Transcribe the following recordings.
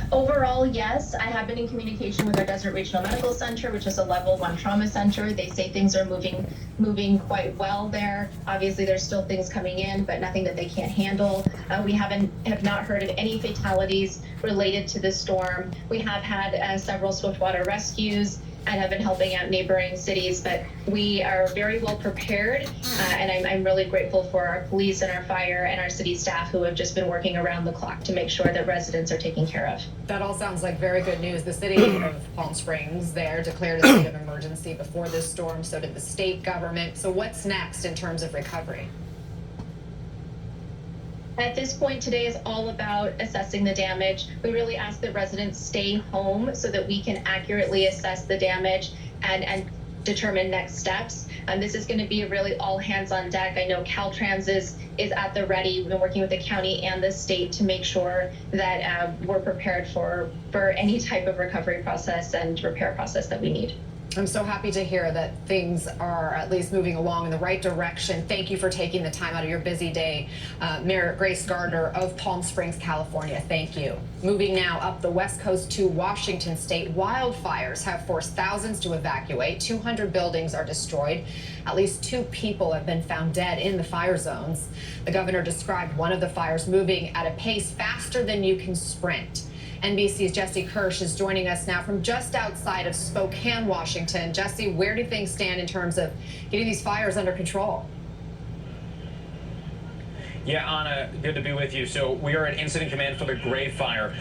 Overall, yes, I have been in communication with our Desert Regional Medical Center, which is a level 1 trauma center. They say things are moving quite well there. Obviously, there's still things coming in, but nothing that they can't handle. We have not heard of any fatalities related to the storm. We have had several swiftwater rescues and have been helping out neighboring cities, but we are very well prepared, and I'm really grateful for our police and our fire and our city staff who have just been working around the clock to make sure that residents are taken care of. That all sounds like very good news. The city of Palm Springs there declared a state of emergency before this storm, so did the state government. So what's next in terms of recovery? At this point, today is all about assessing the damage. We really ask that residents stay home so that we can accurately assess the damage and determine next steps. And this is going to be really all hands on deck. I know Caltrans is at the ready. We've been working with the county and the state to make sure that we're prepared for any type of recovery process and repair process that we need. I'm so happy to hear that things are at least moving along in the right direction. Thank you for taking the time out of your busy day. Mayor Grace Gardner of Palm Springs, California, thank you. Moving now up the west coast to Washington state, wildfires have forced thousands to evacuate. 200 buildings are destroyed. At least 2 people have been found dead in the fire zones. The governor described one of the fires moving at a pace faster than you can sprint. NBC's Jesse Kirsch is joining us now from just outside of Spokane, Washington. Jesse, where do things stand in terms of getting these fires under control? Yeah, Anna, good to be with you. So we are at Incident Command for the Gray Fire.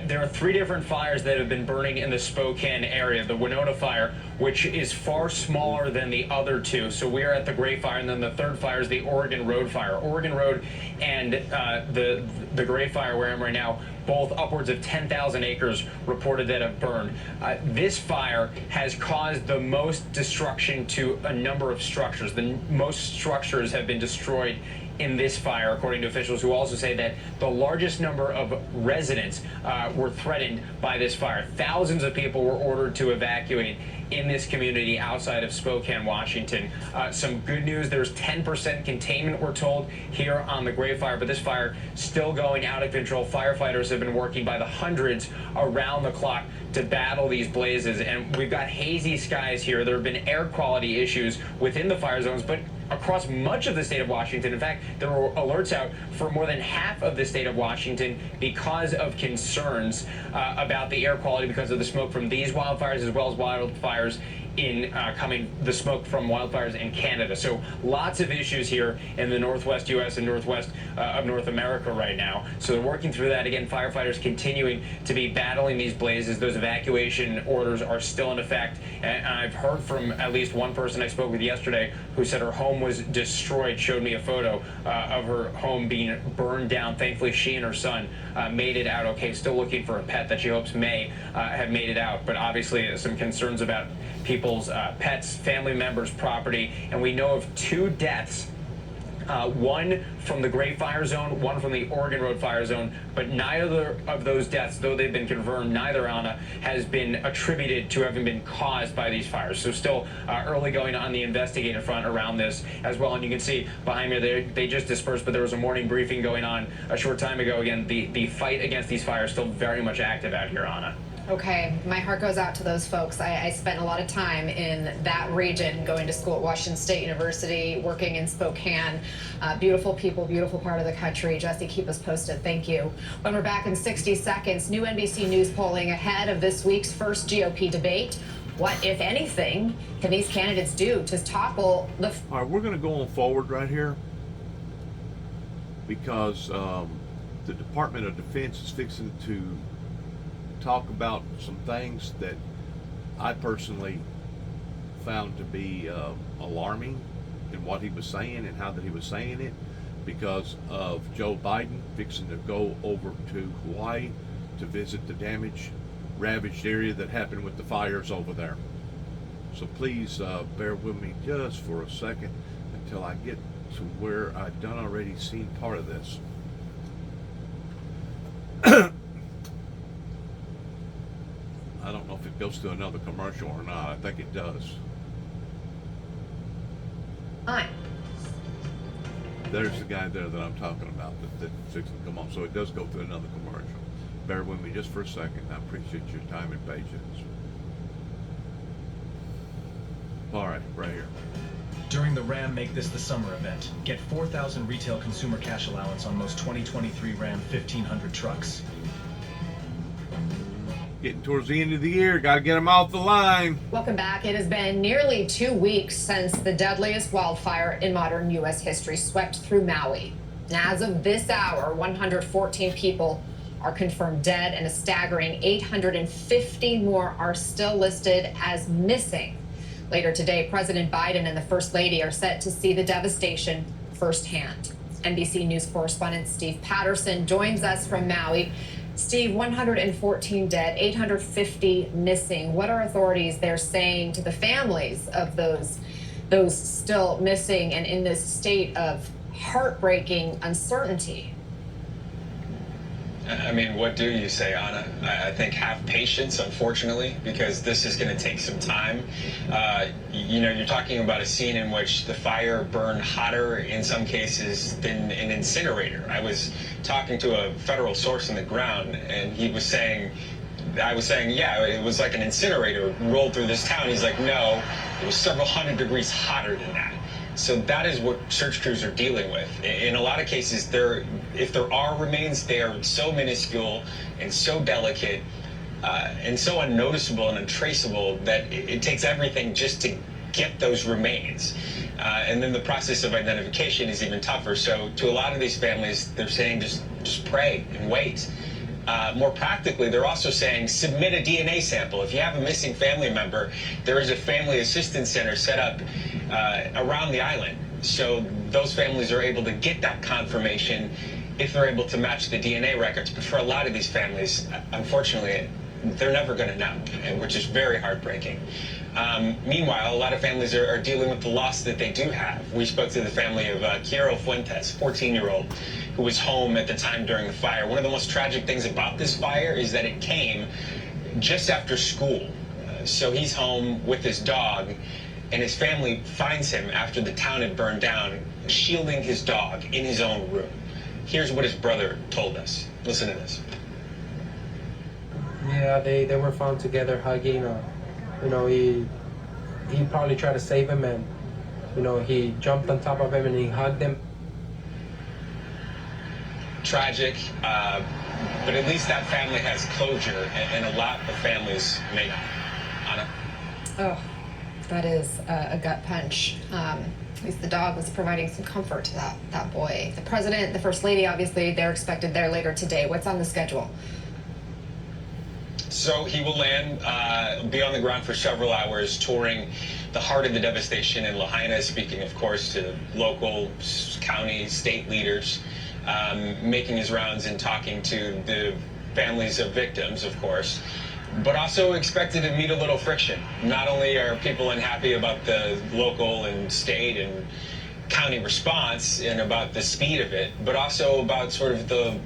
There are 3 different fires that have been burning in the Spokane area. The Winona Fire, which is far smaller than the other 2. So we are at the Gray Fire, and then the 3rd fire is the Oregon Road Fire. Oregon Road and the Gray Fire, where I am right now, both upwards of 10,000 acres reported that have burned. This fire has caused the most destruction to a number of structures. The most structures have been destroyed in this fire, according to officials who also say that the largest number of residents were threatened by this fire. Thousands of people were ordered to evacuate in this community outside of Spokane, Washington. Some good news, there's 10% containment, we're told, here on the Gray Fire, but this fire still going out of control. Firefighters have been working by the hundreds around the clock to battle these blazes, and we've got hazy skies here. There have been air quality issues within the fire zones, but across much of the state of Washington. In fact, there were alerts out for more than half of the state of Washington because of concerns about the air quality because of the smoke from these wildfires, as well as wildfires in the smoke from wildfires in Canada. So lots of issues here in the Northwest U.S. and Northwest of North America right now. So they're working through that. Again, firefighters continuing to be battling these blazes. Those evacuation orders are still in effect. And I've heard from at least one person I spoke with yesterday who said her home was destroyed, showed me a photo of her home being burned down. Thankfully, she and her son made it out okay, still looking for a pet that she hopes may have made it out. But obviously some concerns about people's pets, family members, property, and we know of 2 deaths, one from the Gray Fire Zone, one from the Oregon Road Fire Zone, but neither of those deaths, though they've been confirmed, neither, Anna, has been attributed to having been caused by these fires. So still early going on the investigative front around this as well. And you can see behind me, they just dispersed, but there was a morning briefing going on a short time ago. Again, the fight against these fires still very much active out here, Anna. Okay, my heart goes out to those folks. I spent a lot of time in that region, going to school at Washington State University, working in Spokane. Beautiful people, beautiful part of the country. Jesse, keep us posted. Thank you. When we're back in 60 seconds, new NBC News polling ahead of this week's first GOP debate. What, if anything, can these candidates do to topple the... All right, we're going to go on forward right here because the Department of Defense is fixing to talk about some things that I personally found to be alarming in what he was saying and how that he was saying it, because of Joe Biden fixing to go over to Hawaii to visit the ravaged area that happened with the fires over there. So please bear with me just for a second until I get to where I've done already seen part of this. I don't know if it goes to another commercial or not. I think it does. Hi. There's the guy there that I'm talking about that's fixing to come on. So it does go to another commercial. bear with me just for a second. I appreciate your time and patience. All right, right here. During the Ram Make This the Summer event, get 4,000 retail consumer cash allowance on most 2023 Ram 1500 trucks. Getting towards the end of the year, got to get them off the line. Welcome back. It has been nearly 2 weeks since the deadliest wildfire in modern U.S. history swept through Maui. And as of this hour, 114 people are confirmed dead, and a staggering 850 more are still listed as missing. Later today, President Biden and the First Lady are set to see the devastation firsthand. NBC News correspondent Steve Patterson joins us from Maui. Steve, 114 dead, 850 missing. What are authorities there saying to the families of those still missing and in this state of heartbreaking uncertainty? I mean, what do you say, Anna? I think have patience, unfortunately, because this is going to take some time. You know, you're talking about a scene in which the fire burned hotter in some cases than an incinerator. I was talking to a federal source on the ground, and he was saying, I was saying, yeah, it was like an incinerator rolled through this town. He's like, no, it was several hundred degrees hotter than that. So that is what search crews are dealing with. In a lot of cases, if there are remains, they are so minuscule and so delicate and so unnoticeable and untraceable that it takes everything just to get those remains. And then the process of identification is even tougher. So to a lot of these families, they're saying just pray and wait. More practically, they're also saying submit a DNA sample. If you have a missing family member, there is a family assistance center set up around the island. So those families are able to get that confirmation if they're able to match the DNA records. But for a lot of these families, unfortunately, they're never going to know, which is very heartbreaking. Meanwhile, a lot of families are dealing with the loss that they do have. We spoke to the family of Quiero Fuentes, 14-year-old, who was home at the time during the fire. One of the most tragic things about this fire is that it came just after school. So he's home with his dog, and his family finds him after the town had burned down, shielding his dog in his own room. Here's what his brother told us. Listen to this. Yeah, they were found together hugging. You know, he probably tried to save him, and you know, he jumped on top of him and he hugged him. Tragic, but at least that family has closure, and a lot of families may not. Anna? Oh, that is a gut punch. At least the dog was providing some comfort to that boy. The president, the first lady, obviously, they're expected there later today. What's on the schedule? So he will land, be on the ground for several hours, touring the heart of the devastation in Lahaina, speaking, of course, to local, county, state leaders, making his rounds and talking to the families of victims, of course, but also expected to meet a little friction. Not only are people unhappy about the local and state and county response and about the speed of it, but also about sort of the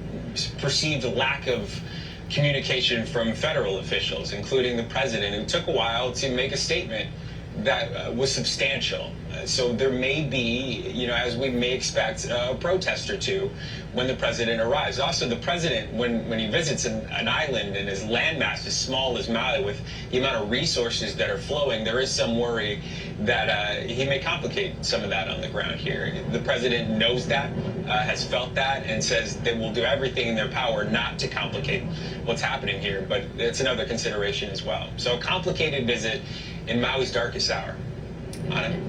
perceived lack of communication from federal officials, including the president, who took a while to make a statement that was substantial. So there may be, you know, as we may expect, a protest or two when the president arrives. Also, the president, when he visits an island and his landmass is small as Maui, with the amount of resources that are flowing, there is some worry that he may complicate some of that on the ground here. The president knows that, has felt that, and says they will do everything in their power not to complicate what's happening here, but it's another consideration as well. So a complicated visit in Maui's darkest hour.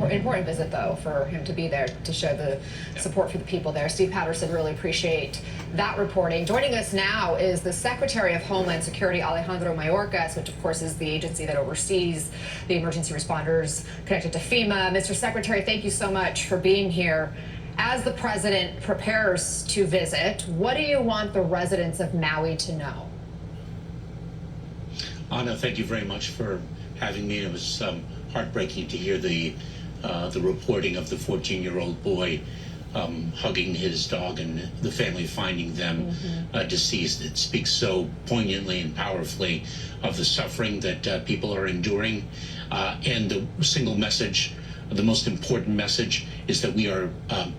Important visit, though, for him to be there to show the support for the people there. Steve Patterson, really appreciate that reporting. Joining us now is the Secretary of Homeland Security, Alejandro Mayorkas, which, of course, is the agency that oversees the emergency responders connected to FEMA. Mr. Secretary, thank you so much for being here. As the president prepares to visit, what do you want the residents of Maui to know? Anna, thank you very much for having me. It was heartbreaking to hear the reporting of the 14-year-old boy hugging his dog and the family finding them deceased. It speaks so poignantly and powerfully of the suffering that people are enduring. And the single message, the most important message, is that we are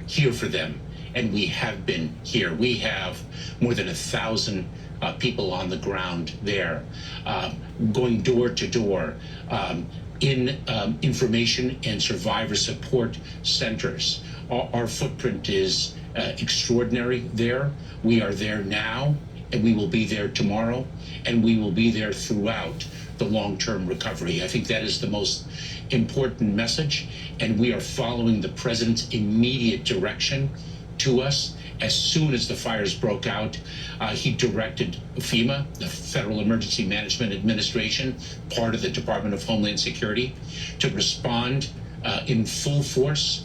here for them. And we have been here. We have more than 1,000 people on the ground there, going door to door, in information and survivor support centers. Our footprint is extraordinary there. We are there now, and we will be there tomorrow, and we will be there throughout the long-term recovery. I think that is the most important message, and we are following the president's immediate direction to us. As soon as the fires broke out, he directed FEMA, the Federal Emergency Management Administration, part of the Department of Homeland Security, to respond in full force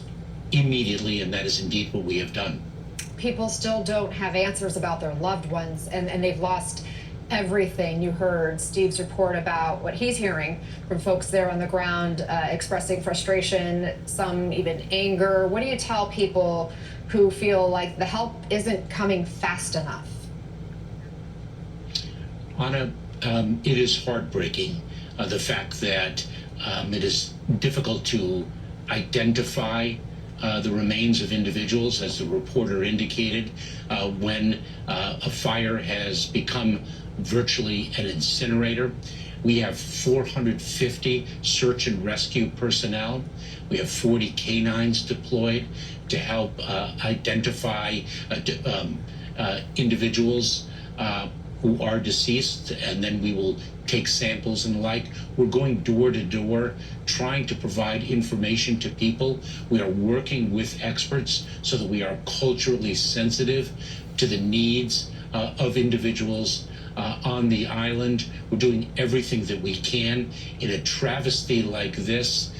immediately, and that is indeed what we have done. People still don't have answers about their loved ones, and they've lost everything. You heard Steve's report about what he's hearing from folks there on the ground, expressing frustration, some even anger. What do you tell people who feel like the help isn't coming fast enough? Anna, it is heartbreaking, the fact that it is difficult to identify the remains of individuals, as the reporter indicated, when a fire has become virtually an incinerator. We have 450 search and rescue personnel. We have 40 canines deployed to help identify individuals who are deceased, and then we will take samples and the like. We're going door to door, trying to provide information to people. We are working with experts so that we are culturally sensitive to the needs of individuals on the island. We're doing everything that we can. In a travesty like this,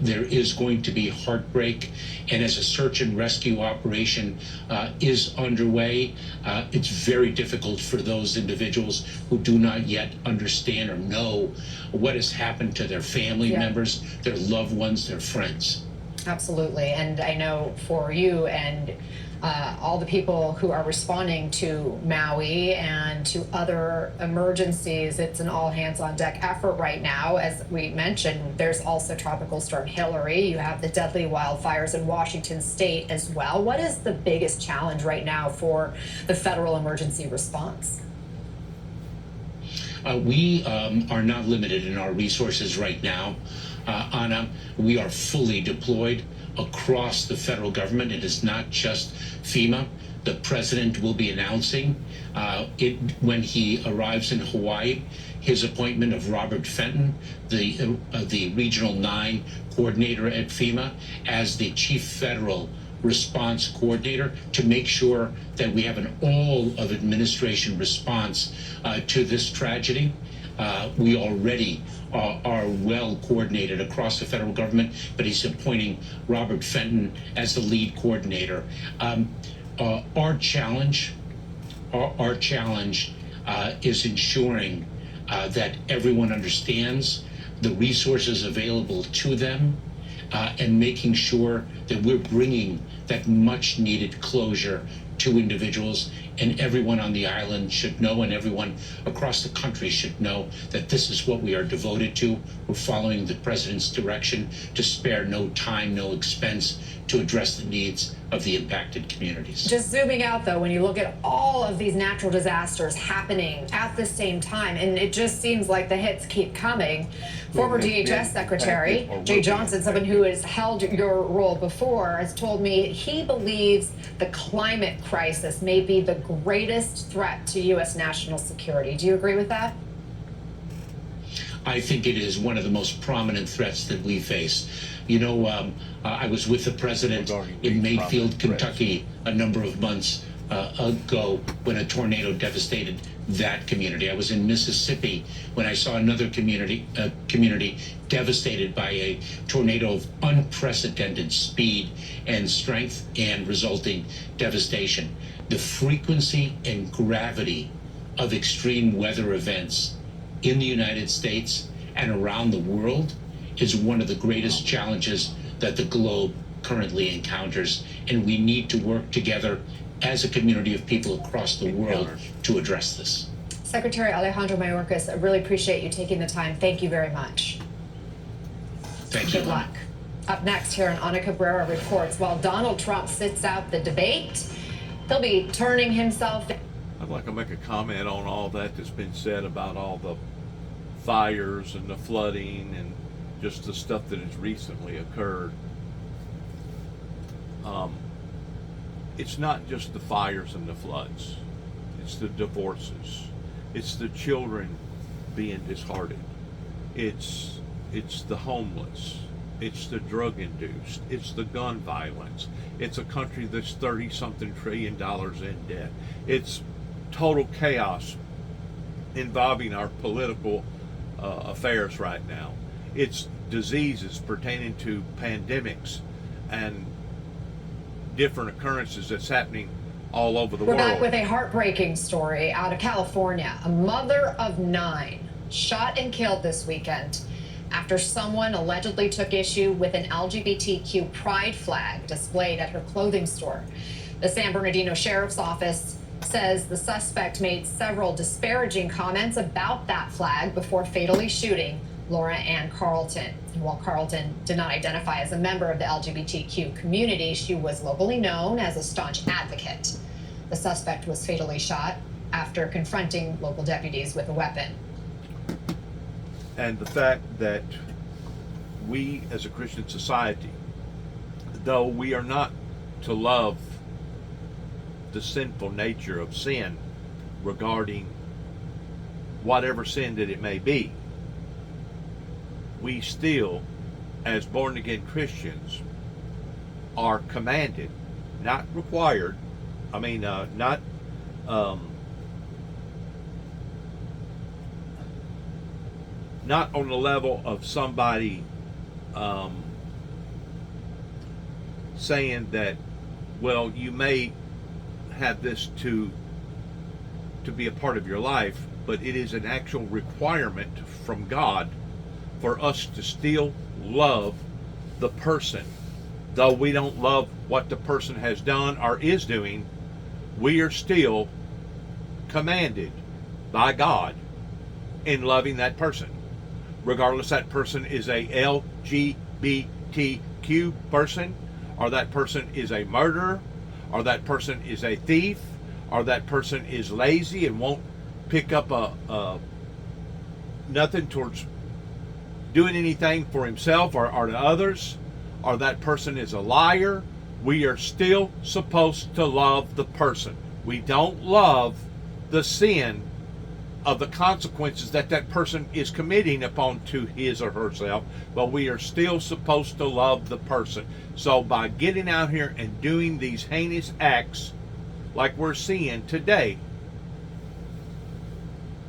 there is going to be heartbreak, and as a search and rescue operation is underway, it's very difficult for those individuals who do not yet understand or know what has happened to their family members, their loved ones, their friends. Absolutely, and I know for you and all the people who are responding to Maui and to other emergencies, it's an all hands on deck effort right now. As we mentioned, there's also Tropical Storm Hillary. You have the deadly wildfires in Washington state as well. What is the biggest challenge right now for the federal emergency response? We are not limited in our resources right now, Anna. We are fully deployed across the federal government. It is not just FEMA. The president will be announcing when he arrives in Hawaii his appointment of Robert Fenton, the Regional 9 coordinator at FEMA, as the chief federal response coordinator, to make sure that we have an all of administration response to this tragedy. We already are well coordinated across the federal government, but he's appointing Robert Fenton as the lead coordinator. Our challenge is ensuring that everyone understands the resources available to them, and making sure that we're bringing that much needed closure to individuals. And everyone on the island should know, and everyone across the country should know, that this is what we are devoted to. We're following the president's direction to spare no time, no expense to address the needs of the impacted communities. Just zooming out, though, when you look at all of these natural disasters happening at the same time, and it just seems like the hits keep coming. Former DHS Secretary Jay Johnson, someone who has held your role before, has told me he believes the climate crisis may be the greatest threat to U.S. national security. Do you agree with that? I think it is one of the most prominent threats that we face. You know, I was with the president in Mayfield, Kentucky, a number of months ago when a tornado devastated that community. I was in Mississippi when I saw another community devastated by a tornado of unprecedented speed and strength and resulting devastation. The frequency and gravity of extreme weather events in the United States and around the world is one of the greatest challenges that the globe currently encounters, and we need to work together as a community of people across the world to address this. Secretary Alejandro Mayorkas, I really appreciate you taking the time. Thank you very much. Thank you. Good luck. Up next here on Ana Cabrera Reports, while Donald Trump sits out the debate, he'll be turning himself I'd like to make a comment on all that's been said about all the fires and the flooding and just the stuff that has recently occurred. It's not just the fires and the floods. It's the divorces. It's the children being disheartened. It's the homeless. It's the drug induced. It's the gun violence. It's a country that's $30-something trillion in debt. It's total chaos involving our political affairs right now. It's diseases pertaining to pandemics and different occurrences that's happening all over the We're world. back with a heartbreaking story out of California. A mother of 9 shot and killed this weekend after someone allegedly took issue with an LGBTQ pride flag displayed at her clothing store. The San Bernardino Sheriff's Office says the suspect made several disparaging comments about that flag before fatally shooting Laura Ann Carlton. And while Carlton did not identify as a member of the LGBTQ community, she was locally known as a staunch advocate. The suspect was fatally shot after confronting local deputies with a weapon. And the fact that we as a Christian society, though we are not to love the sinful nature of sin regarding whatever sin that it may be, we still, as born-again Christians, are commanded, not required, not on the level of somebody saying that, well, you may have this to be a part of your life, but it is an actual requirement from God for us to still love the person. Though we don't love what the person has done or is doing, we are still commanded by God in loving that person. Regardless that person is a LGBTQ person, or that person is a murderer, or that person is a thief, or that person is lazy and won't pick up nothing towards doing anything for himself or to others, or that person is a liar. We are still supposed to love the person. We don't love the sin of the consequences that person is committing upon to his or herself, but we are still supposed to love the person. So by getting out here and doing these heinous acts like we're seeing today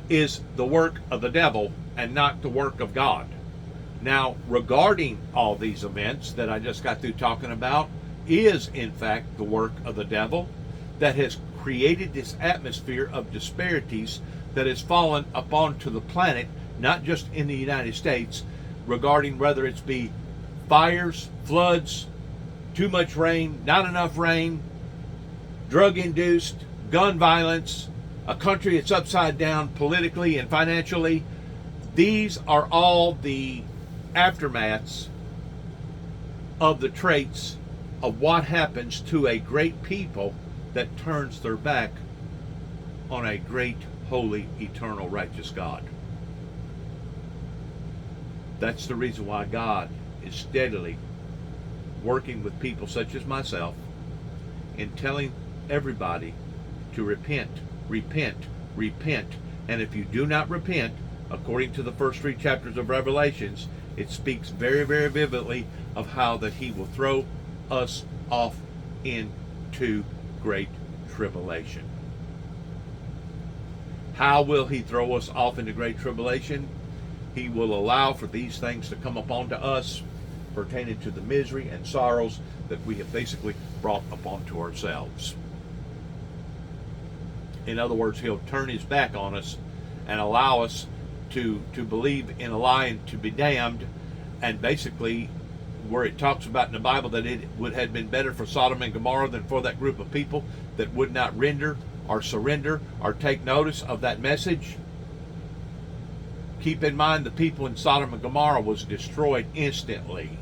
is the work of the devil and not the work of God. Now, regarding all these events that I just got through talking about, is in fact the work of the devil that has created this atmosphere of disparities that has fallen upon to the planet, not just in the United States, regarding whether it's be fires, floods, too much rain, not enough rain, drug-induced, gun violence, a country that's upside down politically and financially. These are all the aftermaths of the traits of what happens to a great people that turns their back on a great, holy, eternal, righteous God. That's the reason why God is steadily working with people such as myself in telling everybody to repent, repent, repent. And if you do not repent, according to the first 3 chapters of Revelations, it speaks very, very vividly of how that he will throw us off into great tribulation. How will he throw us off into great tribulation? He will allow for these things to come upon to us pertaining to the misery and sorrows that we have basically brought upon to ourselves. In other words, he'll turn his back on us and allow us to believe in a lie and to be damned, and basically where it talks about in the Bible that it would have been better for Sodom and Gomorrah than for that group of people that would not render or surrender or take notice of that message. Keep in mind the people in Sodom and Gomorrah was destroyed instantly.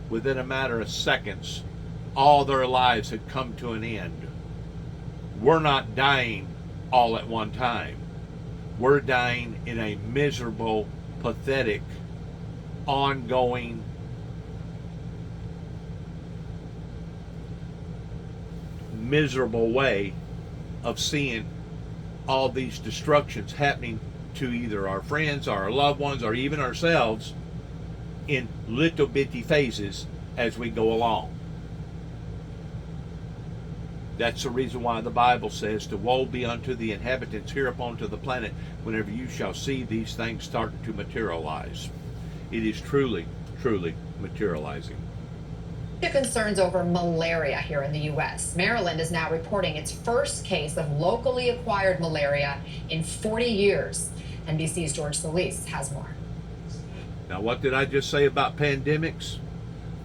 Within a matter of seconds, all their lives had come to an end. We're not dying all at one time. We're dying in a miserable, pathetic, ongoing, miserable way of seeing all these destructions happening to either our friends, our loved ones, or even ourselves in little bitty phases as we go along. That's the reason why the Bible says, to woe be unto the inhabitants hereupon to the planet whenever you shall see these things starting to materialize. It is truly, truly materializing. Concerns over malaria here in the U.S. Maryland is now reporting its first case of locally acquired malaria in 40 years. NBC's George Solis has more. Now, what did I just say about pandemics,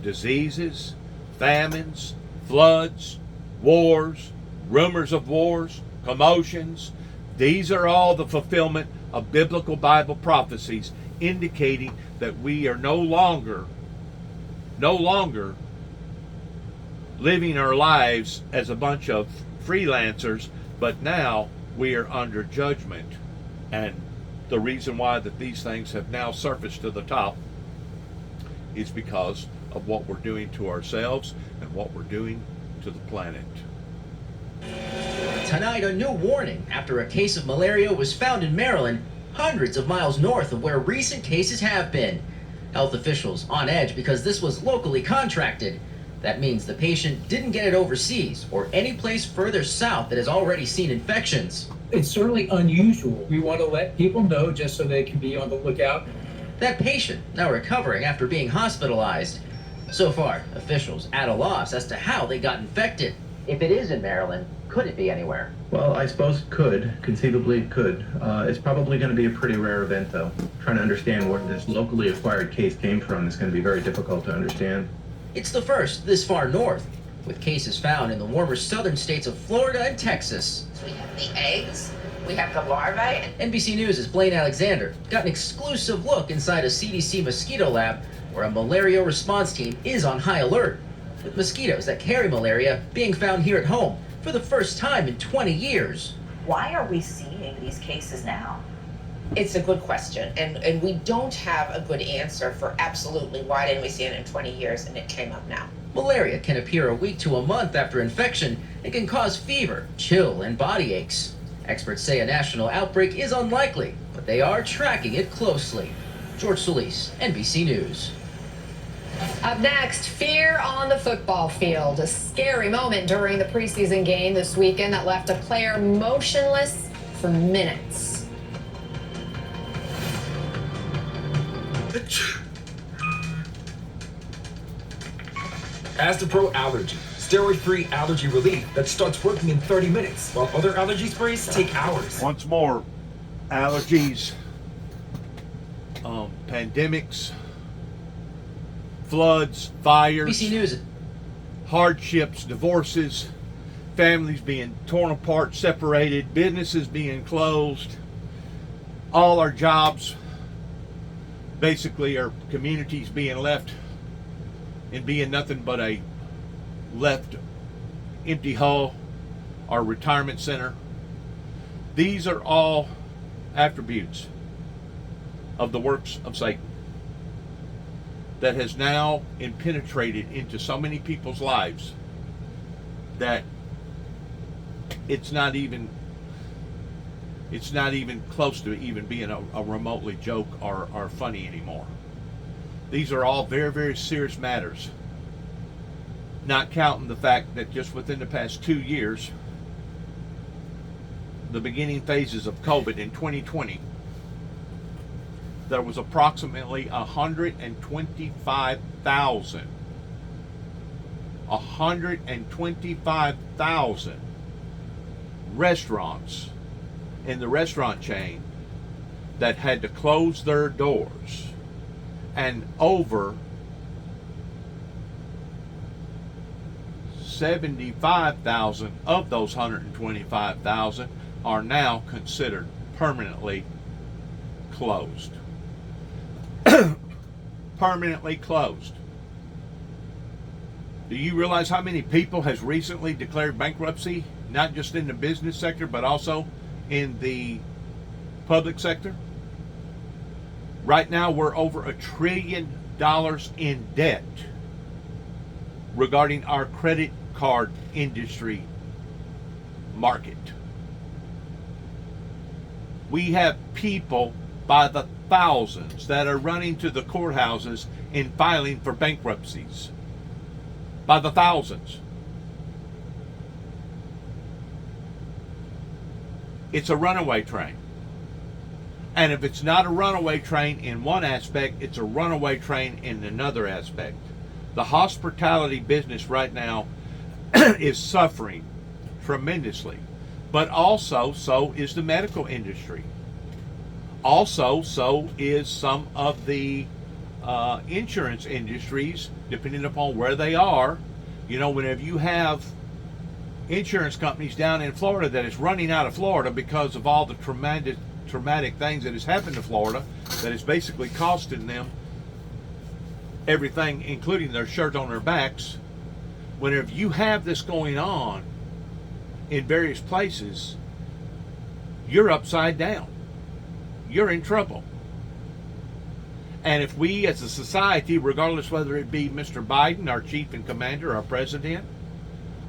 diseases, famines, floods, wars, rumors of wars, commotions? These are all the fulfillment of biblical Bible prophecies indicating that we are no longer living our lives as a bunch of freelancers, but now we are under judgment. And the reason why that these things have now surfaced to the top is because of what we're doing to ourselves and what we're doing to the planet. Tonight, a new warning after a case of malaria was found in Maryland, hundreds of miles north of where recent cases have been. Health officials on edge because this was locally contracted. That means the patient didn't get it overseas or any place further south that has already seen infections. It's certainly unusual. We want to let people know just so they can be on the lookout. That patient now recovering after being hospitalized. So far, officials at a loss as to how they got infected. If it is in Maryland, could it be anywhere? Well, I suppose conceivably it could. It's probably going to be a pretty rare event, though. Trying to understand where this locally acquired case came from is going to be very difficult to understand. It's the first this far north, with cases found in the warmer southern states of Florida and Texas. We have the eggs, we have the larvae. NBC News' Blaine Alexander got an exclusive look inside a CDC mosquito lab where a malaria response team is on high alert, with mosquitoes that carry malaria being found here at home for the first time in 20 years. Why are we seeing these cases now? It's a good question, and we don't have a good answer for absolutely why didn't we see it in 20 years and it came up now. Malaria can appear a week to a month after infection and can cause fever, chill, and body aches. Experts say a national outbreak is unlikely, but they are tracking it closely. George Solis, NBC News. Up next, fear on the football field. A scary moment during the preseason game this weekend that left a player motionless for minutes. Astepro Allergy, steroid-free allergy relief that starts working in 30 minutes, while other allergy sprays take hours. Once more, allergies, pandemics, floods, fires, NBC News. Hardships, divorces, families being torn apart, separated, businesses being closed, all our jobs, basically our communities being left and being nothing but a left empty hull, our retirement center. These are all attributes of the works of Satan that has now penetrated into so many people's lives that it's not even close to even being a remotely joke or funny anymore. These are all very, very serious matters, not counting the fact that just within the past 2 years, the beginning phases of COVID in 2020, there was approximately 125,000 restaurants in the restaurant chain that had to close their doors, and over 75,000 of those 125,000 are now considered permanently closed. Permanently closed. Do you realize how many people has recently declared bankruptcy, not just in the business sector, but also in the public sector. Right now, we're over $1 trillion in debt regarding our credit card industry market. We have people by the thousands that are running to the courthouses and filing for bankruptcies. By the thousands. It's a runaway train. And if it's not a runaway train in one aspect, it's a runaway train in another aspect. The hospitality business right now is suffering tremendously. But also, so is the medical industry. Also, so is some of the insurance industries, depending upon where they are. You know, whenever you have insurance companies down in Florida that is running out of Florida because of all the traumatic things that has happened to Florida, that is basically costing them everything, including their shirt on their backs. Whenever you have this going on in various places, you're upside down. You're in trouble. And if we as a society, regardless whether it be Mr. Biden, our chief and commander, our president,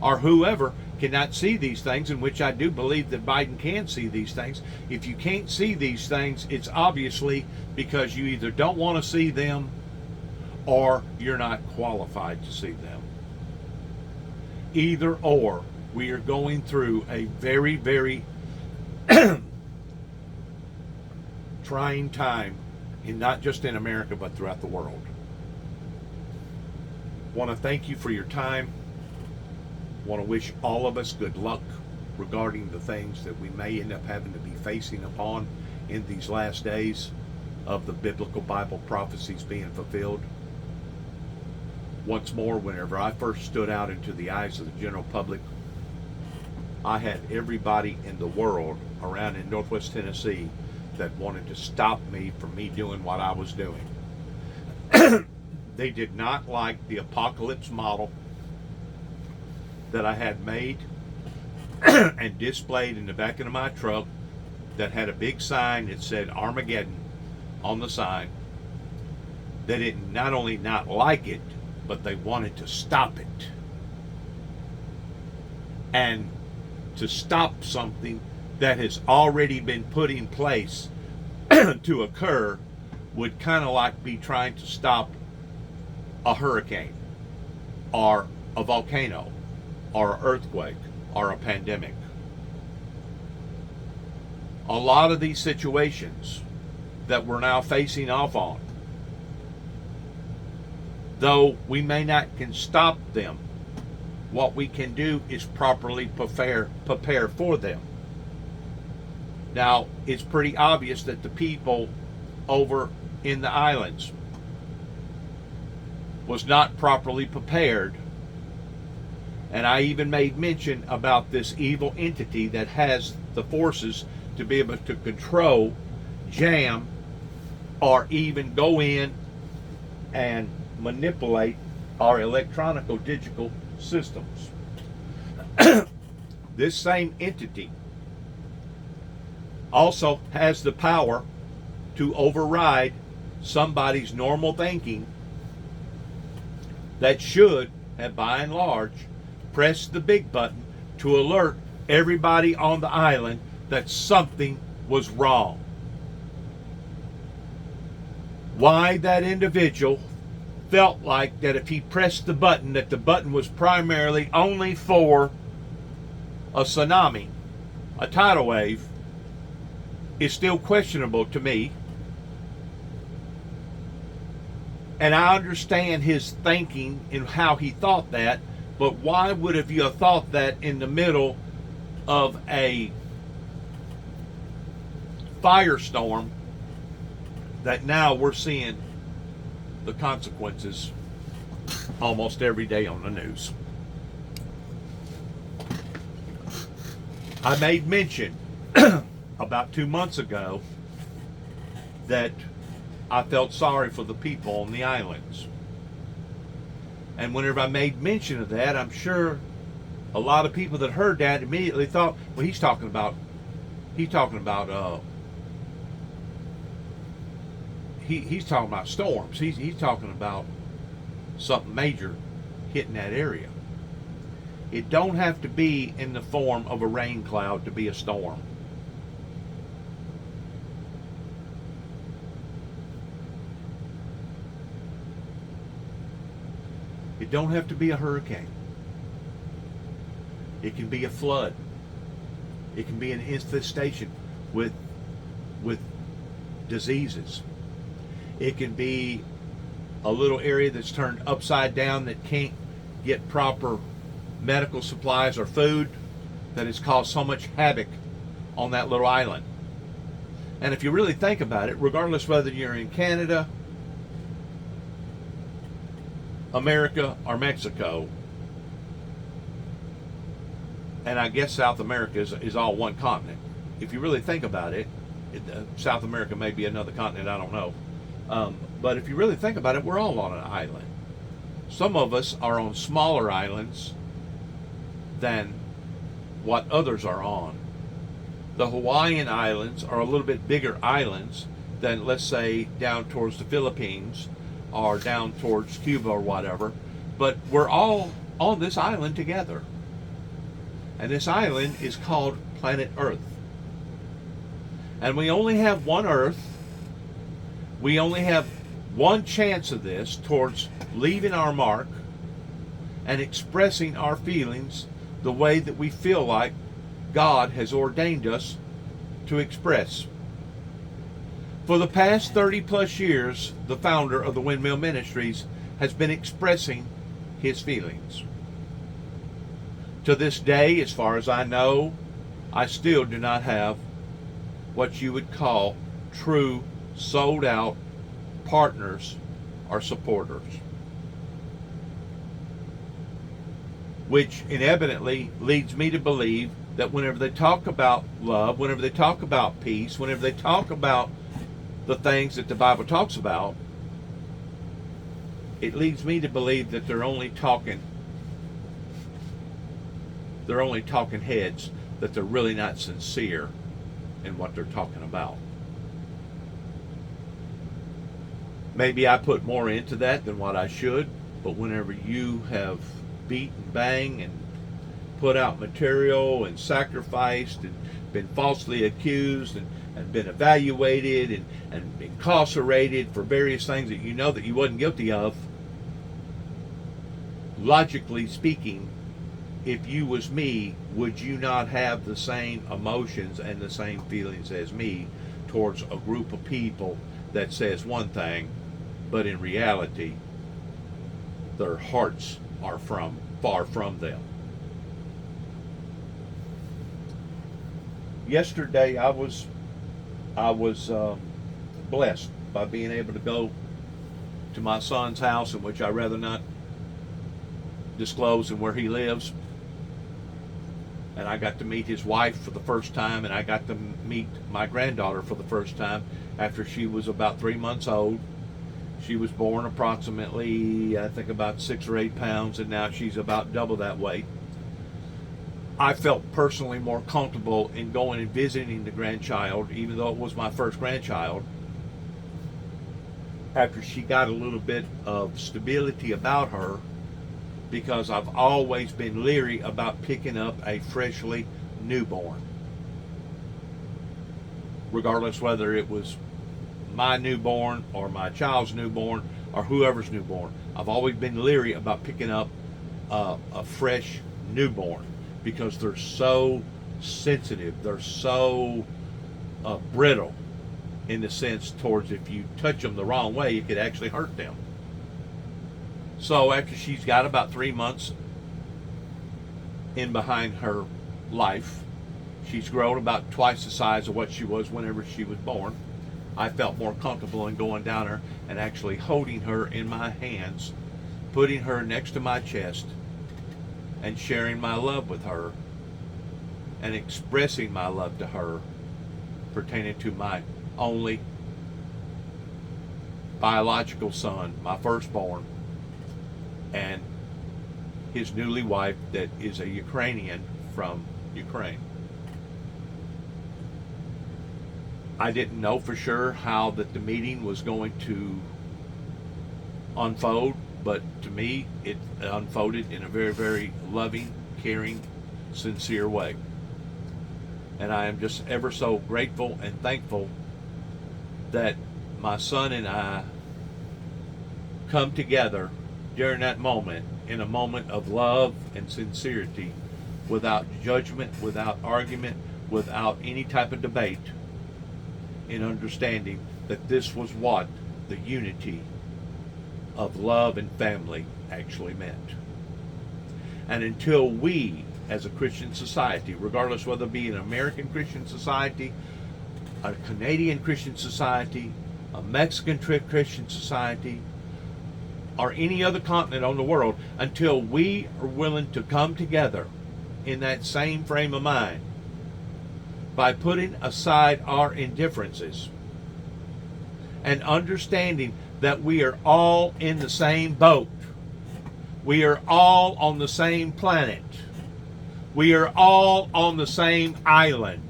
or whoever, cannot see these things, in which I do believe that Biden can see these things. If you can't see these things, it's obviously because you either don't want to see them or you're not qualified to see them. Either or, we are going through a very, very trying time, in not just in America, but throughout the world. Want to thank you for your time. Want to wish all of us good luck regarding the things that we may end up having to be facing upon in these last days of the biblical Bible prophecies being fulfilled. Once more, whenever I first stood out into the eyes of the general public, I had everybody in the world around in Northwest Tennessee that wanted to stop me from me doing what I was doing. They did not like the apocalypse model that I had made and displayed in the back of my truck that had a big sign that said Armageddon on the sign. They didn't not only not like it, but they wanted to stop it. And to stop something that has already been put in place to occur would kind of like be trying to stop a hurricane or a volcano or an earthquake or a pandemic. A lot of these situations that we're now facing off on, though we may not can stop them, what we can do is properly prepare for them. Now, it's pretty obvious that the people over in the islands was not properly prepared. And I even made mention about this evil entity that has the forces to be able to control, jam, or even go in and manipulate our electronic digital systems. This same entity also has the power to override somebody's normal thinking that should have, by and large, pressed the big button to alert everybody on the island that something was wrong. Why that individual felt like that if he pressed the button, that the button was primarily only for a tsunami, a tidal wave, is still questionable to me. And I understand his thinking and how he thought that, but why would have you thought that in the middle of a firestorm that now we're seeing the consequences almost every day on the news? I made mention about 2 months ago that I felt sorry for the people on the islands. And whenever I made mention of that, I'm sure a lot of people that heard that immediately thought, well, he's talking about he's talking about he's talking about storms. He's talking about something major hitting that area. It don't have to be in the form of a rain cloud to be a storm. It don't have to be a hurricane. It can be a flood. It can be an infestation with diseases. It can be a little area that's turned upside down that can't get proper medical supplies or food, that has caused so much havoc on that little island. And if you really think about it, regardless whether you're in Canada, America, or Mexico, and I guess South America is all one continent. If you really think about it, South America may be another continent, I don't know. But if you really think about it, we're all on an island. Some of us are on smaller islands than what others are on. The Hawaiian Islands are a little bit bigger islands than, let's say, down towards the Philippines or down towards Cuba or whatever. But we're all on this island together. And this island is called planet Earth. And we only have one Earth. We only have one chance of this towards leaving our mark and expressing our feelings the way that we feel like God has ordained us to express. For the past 30 plus years, the founder of the Windmill Ministries has been expressing his feelings. To this day, as far as I know, I still do not have what you would call true, sold out partners or supporters. Which inevitably leads me to believe that whenever they talk about love, whenever they talk about peace, whenever they talk about the things that the Bible talks about, it leads me to believe that they're only talking heads, that they're really not sincere in what they're talking about. Maybe I put more into that than what I should, but whenever you have beat and bang and put out material and sacrificed and been falsely accused and been evaluated and incarcerated for various things that you know that you wasn't guilty of, logically speaking, if you was me, would you not have the same emotions and the same feelings as me towards a group of people that says one thing, but in reality, their hearts are far from them? Yesterday, I was blessed by being able to go to my son's house, in which I rather not disclose and where he lives. And I got to meet his wife for the first time, and I got to meet my granddaughter for the first time after she was about 3 months old. She was born approximately, I think, about 6 or 8 pounds, and now she's about double that weight. I felt personally more comfortable in going and visiting the grandchild, even though it was my first grandchild, after she got a little bit of stability about her, because I've always been leery about picking up a freshly newborn. Regardless whether it was my newborn or my child's newborn or whoever's newborn. I've always been leery about picking up a fresh newborn because they're so sensitive. They're so brittle in the sense towards if you touch them the wrong way, it could actually hurt them. So after she's got about 3 months in behind her life, she's grown about twice the size of what she was whenever she was born. I felt more comfortable in going down her and actually holding her in my hands, putting her next to my chest, and sharing my love with her and expressing my love to her pertaining to my only biological son, my firstborn, and his newly wife that is a Ukrainian from Ukraine. I didn't know for sure how that the meeting was going to unfold, but to me, it unfolded in a very, very loving, caring, sincere way. And I am just ever so grateful and thankful that my son and I come together during that moment, in a moment of love and sincerity, without judgment, without argument, without any type of debate, in understanding that this was what the unity of love and family actually meant. And until we, as a Christian society, regardless whether it be an American Christian society, a Canadian Christian society, a Mexican Christian society, or any other continent on the world, until we are willing to come together in that same frame of mind, by putting aside our indifferences and understanding that we are all in the same boat. We are all on the same planet. We are all on the same island,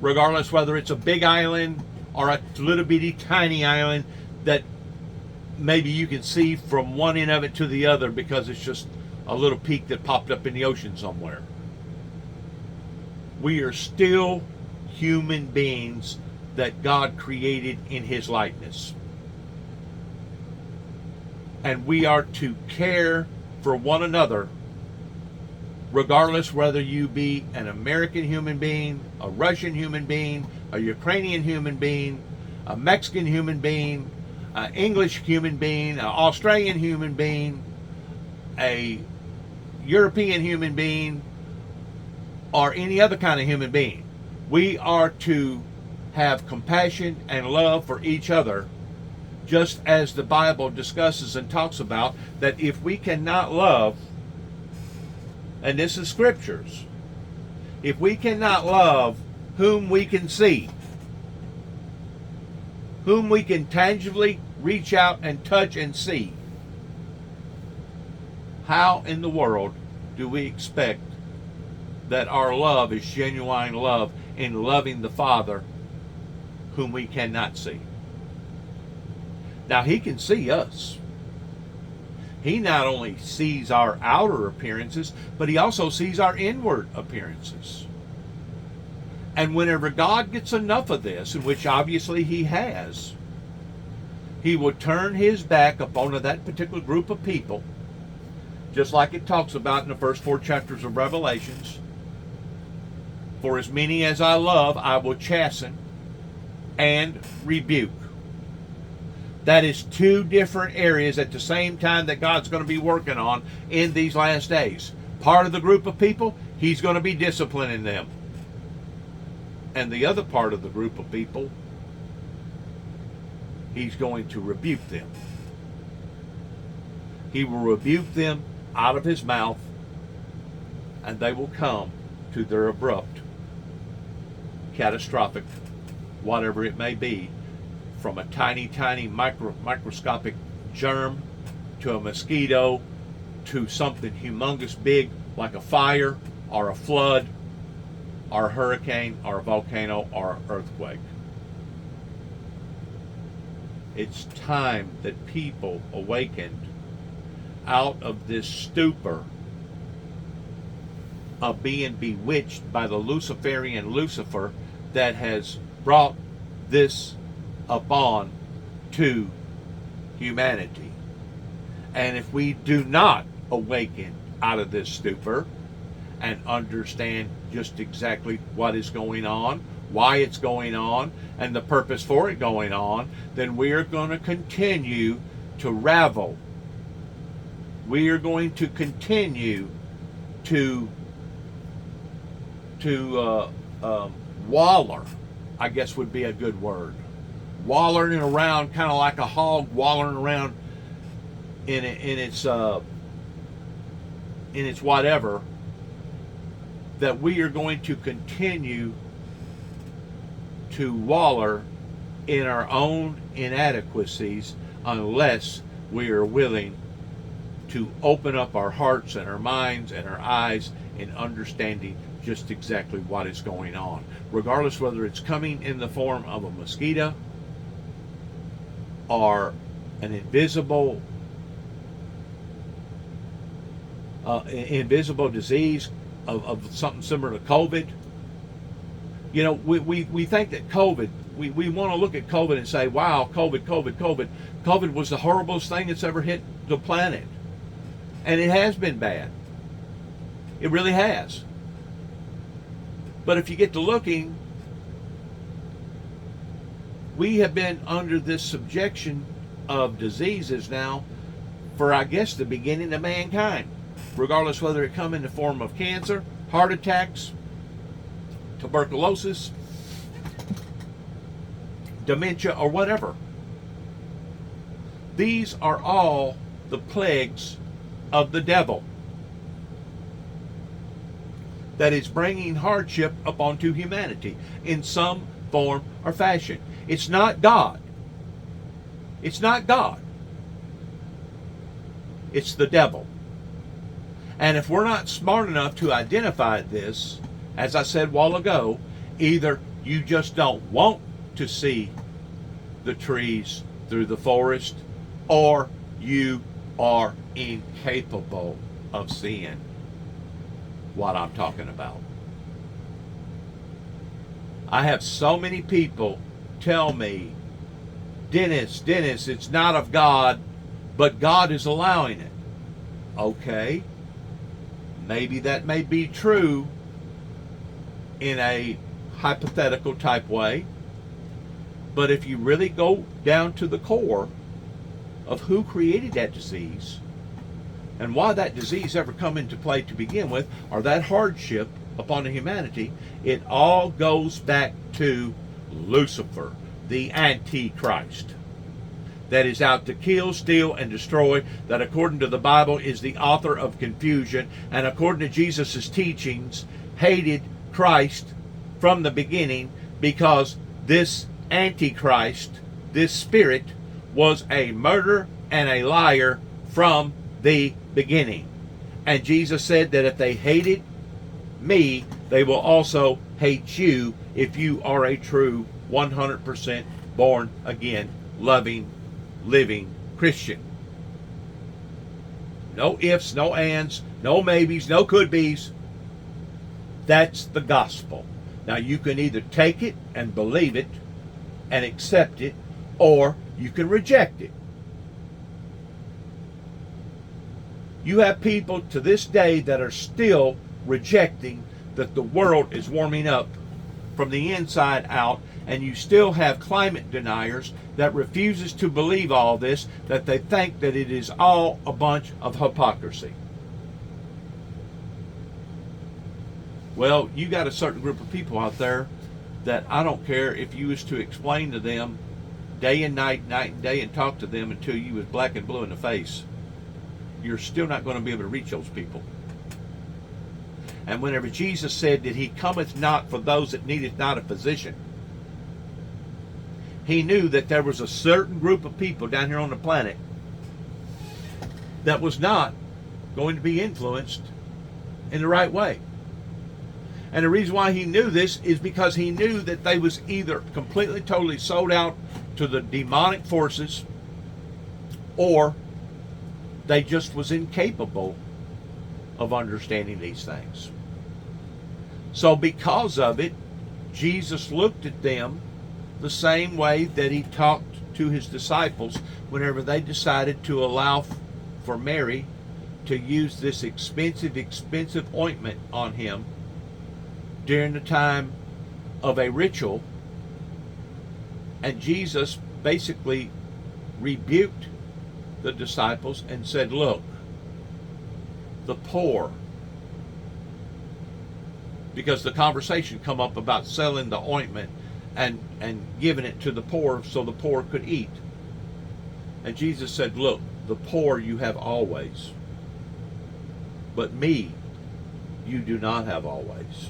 regardless whether it's a big island or a little bitty tiny island that maybe you can see from one end of it to the other because it's just a little peak that popped up in the ocean somewhere. We are still human beings that God created in His likeness. And we are to care for one another, regardless whether you be an American human being, a Russian human being, a Ukrainian human being, a Mexican human being, an English human being, an Australian human being, a European human being, or any other kind of human being. We are to have compassion and love for each other, just as the Bible discusses and talks about that if we cannot love, and this is scriptures, if we cannot love whom we can see, whom we can tangibly reach out and touch and see, how in the world do we expect that our love is genuine love in loving the Father whom we cannot see? Now, He can see us. He not only sees our outer appearances, but He also sees our inward appearances. And whenever God gets enough of this, in which obviously He has, He will turn His back upon that particular group of people, just like it talks about in the first 4 chapters of Revelations. For as many as I love, I will chasten and rebuke. That is 2 different areas at the same time that God's going to be working on in these last days. Part of the group of people, He's going to be disciplining them. And the other part of the group of people, He's going to rebuke them. He will rebuke them out of His mouth, and they will come to their abrupt, catastrophic, whatever it may be, from a tiny, tiny microscopic germ to a mosquito to something humongous big like a fire or a flood or a hurricane or a volcano or an earthquake. It's time that people awakened out of this stupor of being bewitched by the Luciferian Lucifer that has brought this upon to humanity. And if we do not awaken out of this stupor and understand just exactly what is going on, why it's going on, and the purpose for it going on, then we are going to continue to ravel. We are going to continue to waller, I guess would be a good word. Wallering around, kind of like a hog wallering around in its whatever, that we are going to continue to waller in our own inadequacies unless we are willing to open up our hearts and our minds and our eyes in understanding just exactly what is going on, regardless whether it's coming in the form of a mosquito or an invisible disease of something similar to COVID. You know, we think that COVID, we want to look at COVID and say, wow, COVID was the horriblest thing that's ever hit the planet. And it has been bad. It really has. But if you get to looking, we have been under this subjection of diseases now for, I guess, the beginning of mankind, regardless whether it come in the form of cancer, heart attacks, tuberculosis, dementia, or whatever. These are all the plagues of the devil that is bringing hardship upon humanity in some form or fashion. It's not God. It's not God. It's the devil. And if we're not smart enough to identify this, as I said a while ago, either you just don't want to see the trees through the forest, or you are incapable of seeing what I'm talking about. I have so many people tell me, Dennis, it's not of God, but God is allowing it. Okay, maybe that may be true in a hypothetical type way, but if you really go down to the core of who created that disease and why that disease ever come into play to begin with, or that hardship upon the humanity, it all goes back to Lucifer, the Antichrist, that is out to kill, steal, and destroy, that according to the Bible is the author of confusion, and according to Jesus' teachings, hated Christ from the beginning, because this Antichrist, this spirit, was a murderer and a liar from the beginning. And Jesus said that if they hated me, they will also hate you if you are a true 100% born again, loving, living Christian. No ifs, no ands, no maybes, no could be's. That's the gospel. Now you can either take it and believe it and accept it, or you can reject it. You have people to this day that are still rejecting that the world is warming up from the inside out, and you still have climate deniers that refuses to believe all this, that they think that it is all a bunch of hypocrisy. Well, you got a certain group of people out there that I don't care if you was to explain to them day and night, night and day, and talk to them until you was black and blue in the face. You're still not going to be able to reach those people. And whenever Jesus said that he cometh not for those that needeth not a physician, he knew that there was a certain group of people down here on the planet that was not going to be influenced in the right way. And the reason why he knew this is because he knew that they was either completely, totally sold out to the demonic forces, or they just was incapable of understanding these things. So because of it, Jesus looked at them the same way that he talked to his disciples whenever they decided to allow for Mary to use this expensive ointment on him during the time of a ritual. And Jesus basically rebuked the disciples and said, look, the poor, because the conversation come up about selling the ointment and giving it to the poor so the poor could eat. And Jesus said, look, the poor you have always, but me you do not have always.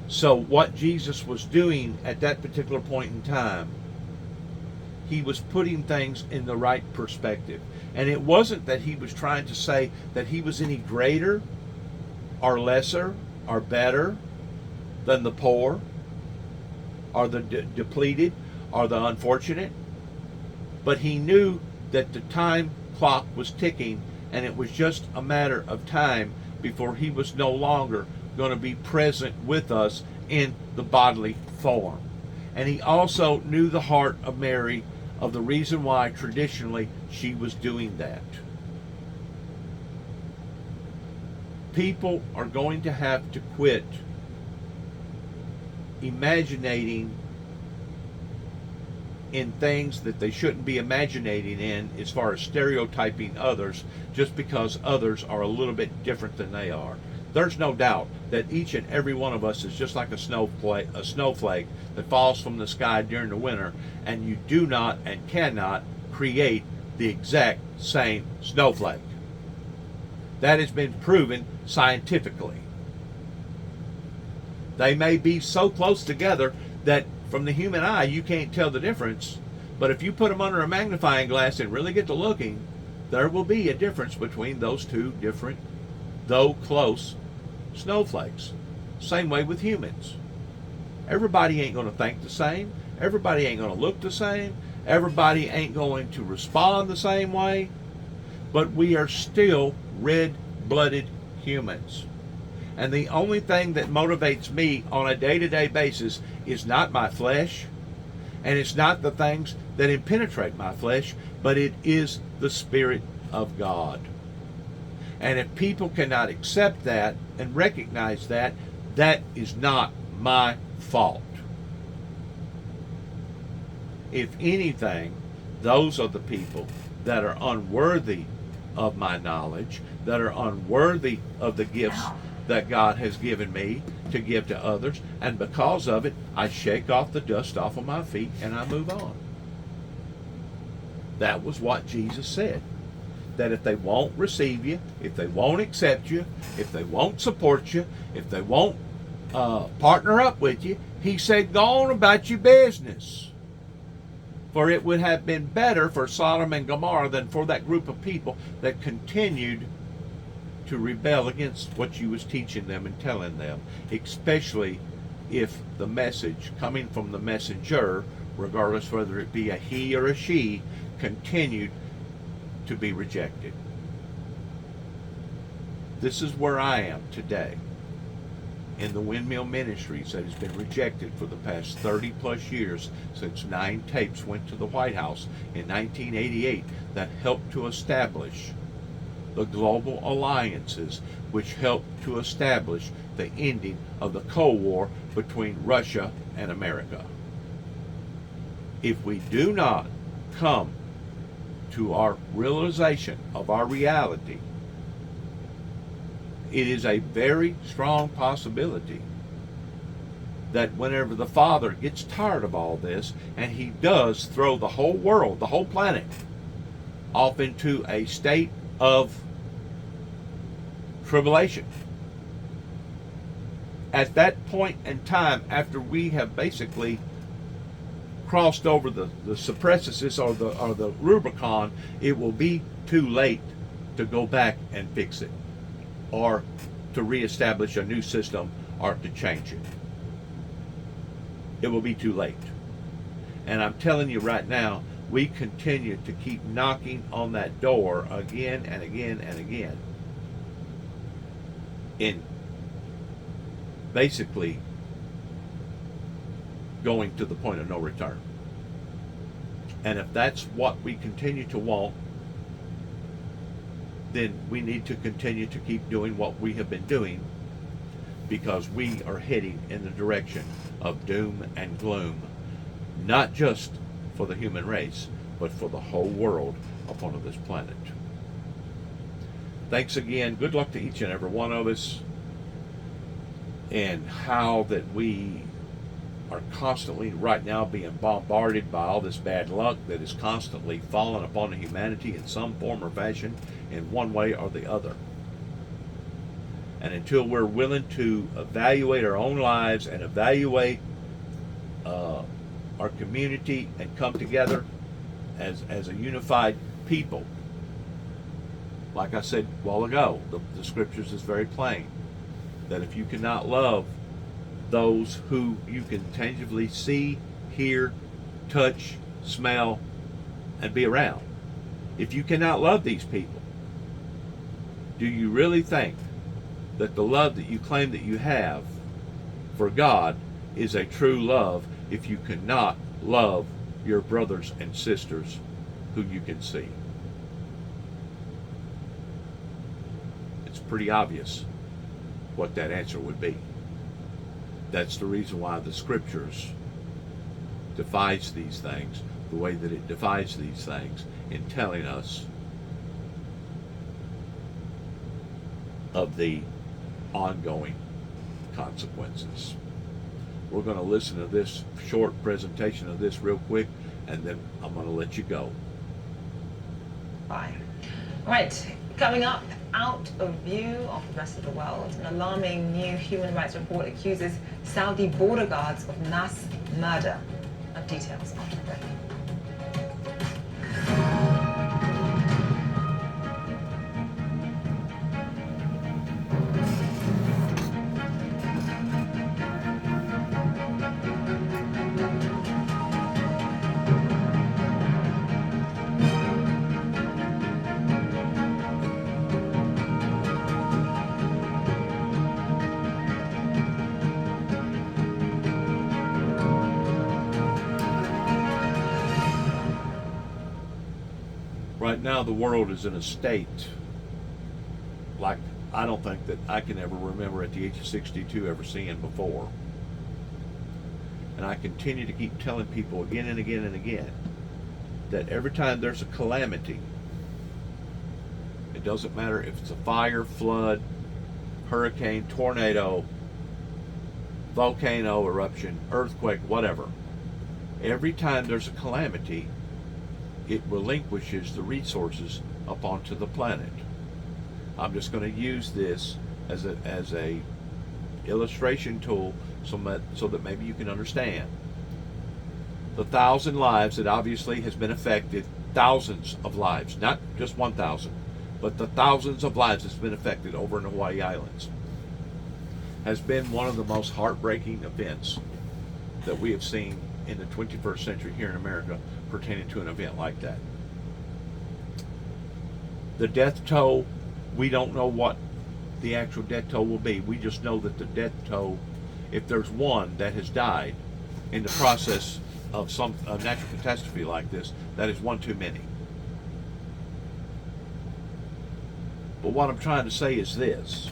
So what Jesus was doing at that particular point in time, he was putting things in the right perspective. And it wasn't that he was trying to say that he was any greater or lesser are better than the poor, or the depleted, or the unfortunate. But he knew that the time clock was ticking, and it was just a matter of time before he was no longer going to be present with us in the bodily form. And he also knew the heart of Mary, of the reason why traditionally she was doing that. People are going to have to quit imaginating in things that they shouldn't be imaginating in, as far as stereotyping others just because others are a little bit different than they are. There's no doubt that each and every one of us is just like a snowflake that falls from the sky during the winter, and you do not and cannot create the exact same snowflake. That has been proven scientifically. They may be so close together that from the human eye you can't tell the difference, but if you put them under a magnifying glass and really get to looking, there will be a difference between those two different, though close, snowflakes. Same way with humans. Everybody ain't going to think the same. Everybody ain't going to look the same. Everybody ain't going to respond the same way. But we are still red-blooded humans. And the only thing that motivates me on a day-to-day basis is not my flesh, and it's not the things that impenetrate my flesh, but it is the Spirit of God. And if people cannot accept that and recognize that, that is not my fault. If anything, those are the people that are unworthy of my knowledge, that are unworthy of the gifts that God has given me to give to others, and because of it, I shake off the dust off of my feet and I move on. That was what Jesus said. That if they won't receive you, if they won't accept you, if they won't support you, if they won't partner up with you, he said, go on about your business. For it would have been better for Sodom and Gomorrah than for that group of people that continued to rebel against what you was teaching them and telling them, especially if the message coming from the messenger, regardless whether it be a he or a she, continued to be rejected. This is where I am today in the Windmill Ministries that has been rejected for the past 30 plus years, since 9 tapes went to the White House in 1988 that helped to establish the global alliances which helped to establish the ending of the Cold War between Russia and America. If we do not come to our realization of our reality, it is a very strong possibility that whenever the Father gets tired of all this, and he does throw the whole world, the whole planet, off into a state of tribulation. At that point in time, after we have basically crossed over the precipice or the Rubicon, it will be too late to go back and fix it, or to reestablish a new system, or to change it. It will be too late. And I'm telling you right now, we continue to keep knocking on that door again and again and again, in basically going to the point of no return. And if that's what we continue to want, then we need to continue to keep doing what we have been doing, because we are heading in the direction of doom and gloom, not just for the human race, but for the whole world upon this planet. Thanks again. Good luck to each and every one of us, and how that we are constantly right now being bombarded by all this bad luck that is constantly falling upon humanity in some form or fashion, in one way or the other. And until we're willing to evaluate our own lives and evaluate our community and come together as a unified people, like I said a while ago, the scriptures is very plain. that if you cannot love those who you can tangibly see, hear, touch, smell, and be around, if you cannot love these people, do you really think that the love that you claim that you have for God is a true love if you cannot love your brothers and sisters who you can see? It's pretty obvious what that answer would be. That's the reason why the scriptures defies these things the way that it defies these things in telling us of the ongoing consequences. We're going to listen to this short presentation of this real quick, and then I'm going to let you go. Bye. Right, coming up, out of view of the rest of the world, an alarming new human rights report accuses Saudi border guards of mass murder. Of details after the break. Right now, the world is in a state like I don't think that I can ever remember at the age of 62 ever seeing before. And I continue to keep telling people again and again and again that every time there's a calamity, it doesn't matter if it's a fire, flood, hurricane, tornado, volcano eruption, earthquake, whatever. Every time there's a calamity, it relinquishes the resources up onto the planet. I'm just going to use this as a illustration tool so that maybe you can understand. The 1,000 lives that obviously has been affected, thousands of lives, not just 1,000, but the thousands of lives that's been affected over in the Hawaii Islands, has been one of the most heartbreaking events that we have seen in the 21st century here in America pertaining to an event like that. The death toll, we don't know what the actual death toll will be. We just know that the death toll, if there's one that has died in the process of some natural catastrophe like this, that is one too many. But what I'm trying to say is this,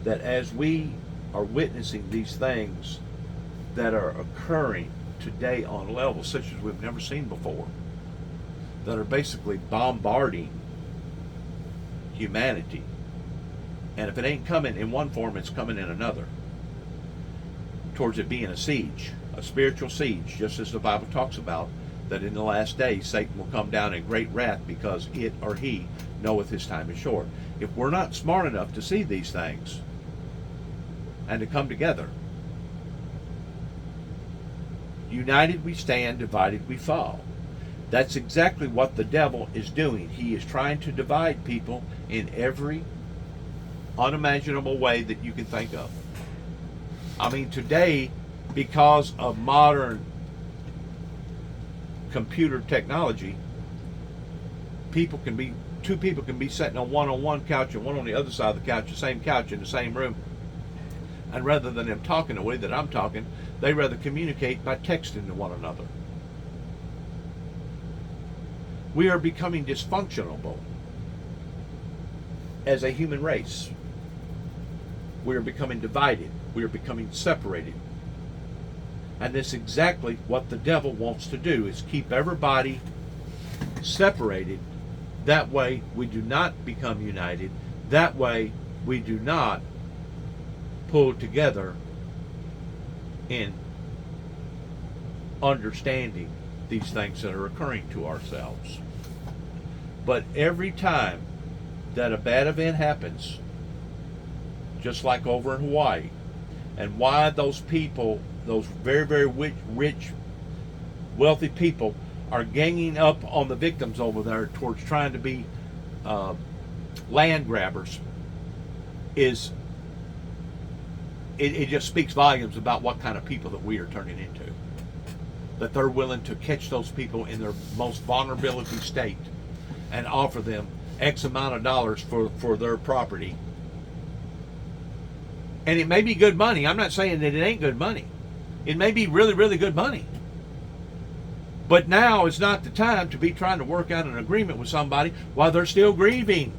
that as we are witnessing these things that are occurring today on levels such as we've never seen before, that are basically bombarding humanity, and if it ain't coming in one form, it's coming in another, towards it being a siege, a spiritual siege, just as the Bible talks about, that in the last days Satan will come down in great wrath because it or he knoweth his time is short. If we're not smart enough to see these things and to come together, united we stand, divided we fall. That's exactly what the devil is doing. He is trying to divide people in every unimaginable way that you can think of. I mean, today, because of modern computer technology, two people can be sitting on one couch and one on the other side of the couch, the same couch in the same room. And rather than them talking the way that I'm talking, they rather communicate by texting to one another. We are becoming dysfunctional as a human race. We are becoming divided. We are becoming separated. And that's exactly what the devil wants to do, is keep everybody separated. That way we do not become united. That way we do not pull together in understanding these things that are occurring to ourselves. But every time that a bad event happens, just like over in Hawaii, and why those people, those very, very rich, wealthy people, are ganging up on the victims over there towards trying to be land grabbers, is it just speaks volumes about what kind of people that we are turning into. That they're willing to catch those people in their most vulnerability state and offer them X amount of dollars for their property. And it may be good money. I'm not saying that it ain't good money. It may be really, really good money. But now is not the time to be trying to work out an agreement with somebody while they're still grieving.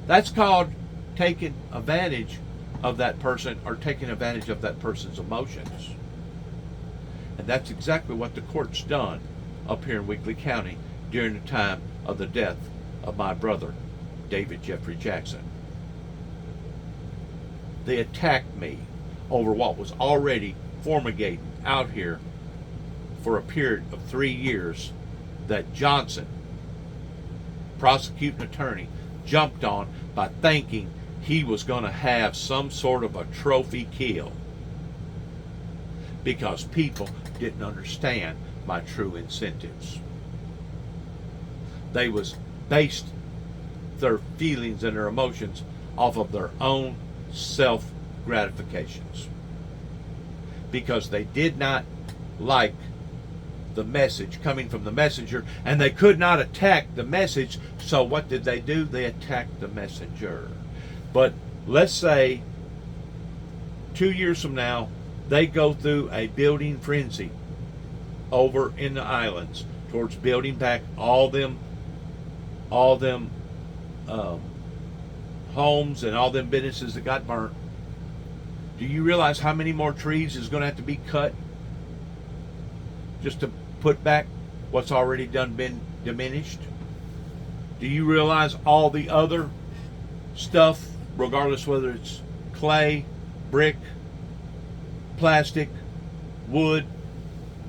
That's called taking advantage of that person or taking advantage of that person's emotions. And that's exactly what the court's done up here in Weakley County during the time of the death of my brother, David Jeffrey Jackson. They attacked me over what was already fumigating out here for a period of 3 years that Johnson, prosecuting attorney, jumped on by thinking he was going to have some sort of a trophy kill because people didn't understand my true incentives. They was based their feelings and their emotions off of their own self-gratifications because they did not like the message coming from the messenger, and they could not attack the message. So what did they do? They attacked the messenger. But let's say 2 years from now, they go through a building frenzy over in the islands towards building back all them homes and all them businesses that got burnt. Do you realize how many more trees is going to have to be cut just to put back what's already been diminished? Do you realize all the other stuff, regardless whether it's clay, brick, plastic, wood,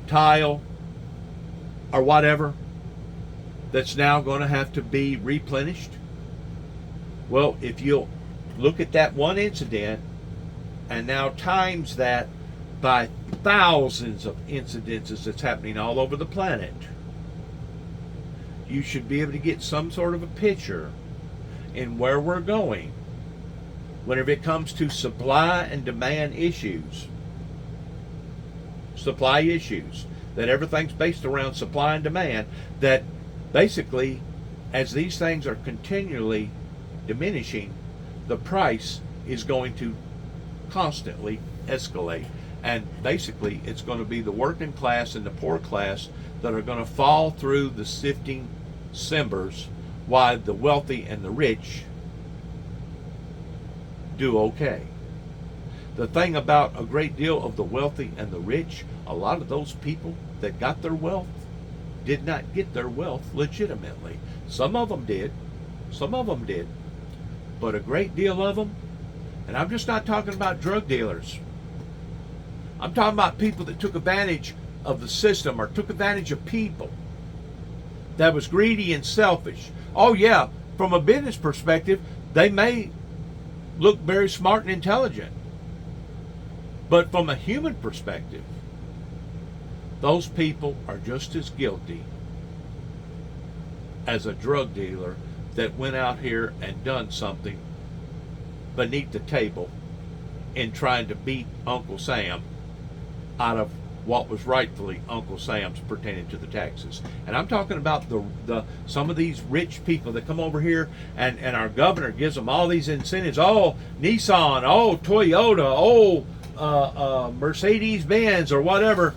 tile, or whatever, that's now going to have to be replenished? Well, if you'll look at that one incident and now times that by thousands of incidences that's happening all over the planet, you should be able to get some sort of a picture in where we're going whenever it comes to supply and demand issues. Supply issues, that everything's based around supply and demand, that basically as these things are continually diminishing, the price is going to constantly escalate. And basically, it's going to be the working class and the poor class that are going to fall through the sifting cinders while the wealthy and the rich do okay. The thing about a great deal of the wealthy and the rich, a lot of those people that got their wealth did not get their wealth legitimately. Some of them did. Some of them did. But a great deal of them, and I'm just not talking about drug dealers. I'm talking about people that took advantage of the system or took advantage of people that was greedy and selfish. Oh yeah, from a business perspective, they may look very smart and intelligent. But from a human perspective, those people are just as guilty as a drug dealer that went out here and done something beneath the table in trying to beat Uncle Sam out of what was rightfully Uncle Sam's pertaining to the taxes. And I'm talking about the some of these rich people that come over here and our governor gives them all these incentives. Oh, Nissan, oh, Toyota, oh, Mercedes-Benz or whatever,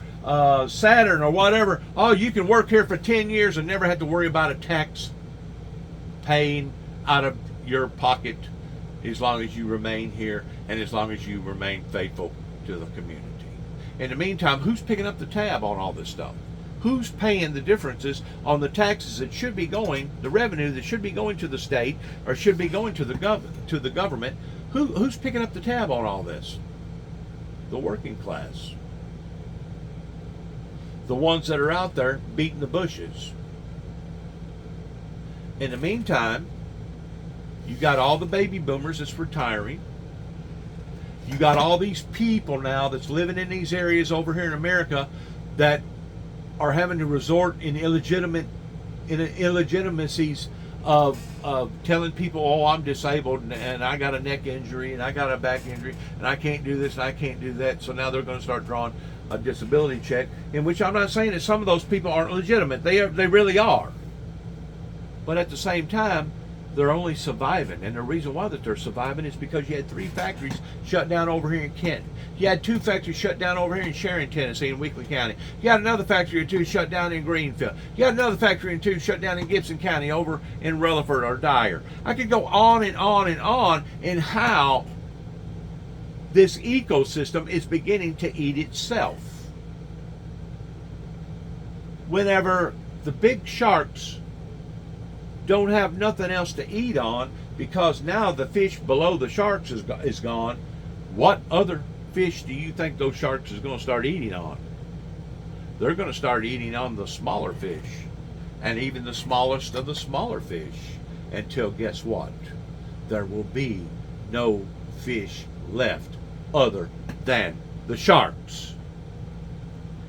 Saturn or whatever. Oh, you can work here for 10 years and never have to worry about a tax paying out of your pocket as long as you remain here and as long as you remain faithful to the community. In the meantime, who's picking up the tab on all this stuff? Who's paying the differences on the taxes that should be going, the revenue that should be going to the state or should be going to the government? Who's picking up the tab on all this? The working class. The ones that are out there beating the bushes. In the meantime, you got all the baby boomers that's retiring. You got all these people now that's living in these areas over here in America that are having to resort in illegitimacies of telling people, oh, I'm disabled and I got a neck injury and I got a back injury and I can't do this and I can't do that. So now they're going to start drawing a disability check, in which I'm not saying that some of those people aren't legitimate. They really are. But at the same time, they're only surviving. And the reason why that they're surviving is because you had 3 factories shut down over here in Kenton. You had 2 factories shut down over here in Sharon, Tennessee, in Weakley County. You had another factory or 2 shut down in Greenfield. You had another factory or 2 shut down in Gibson County over in Rutherford or Dyer. I could go on and on and on in how this ecosystem is beginning to eat itself. Whenever the big sharks don't have nothing else to eat on, because now the fish below the sharks is gone, what other fish do you think those sharks is going to start eating on? They're going to start eating on the smaller fish, and even the smallest of the smaller fish, until guess what? There will be no fish left other than the sharks.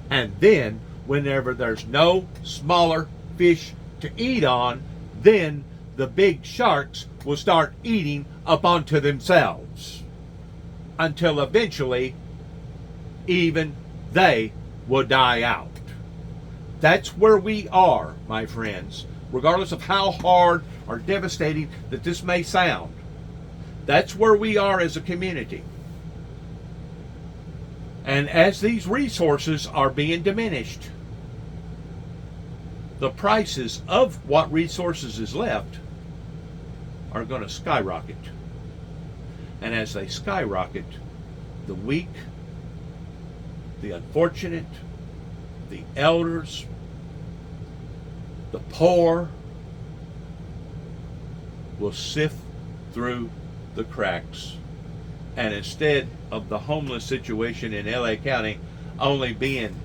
And then whenever there's no smaller fish to eat on, then the big sharks will start eating up onto themselves, until eventually even they will die out. That's where we are, my friends, regardless of how hard or devastating that this may sound. That's where we are as a community. And as these resources are being diminished, the prices of what resources is left are going to skyrocket. And as they skyrocket, the weak, the unfortunate, the elders, the poor will sift through the cracks. And instead of the homeless situation in LA County only being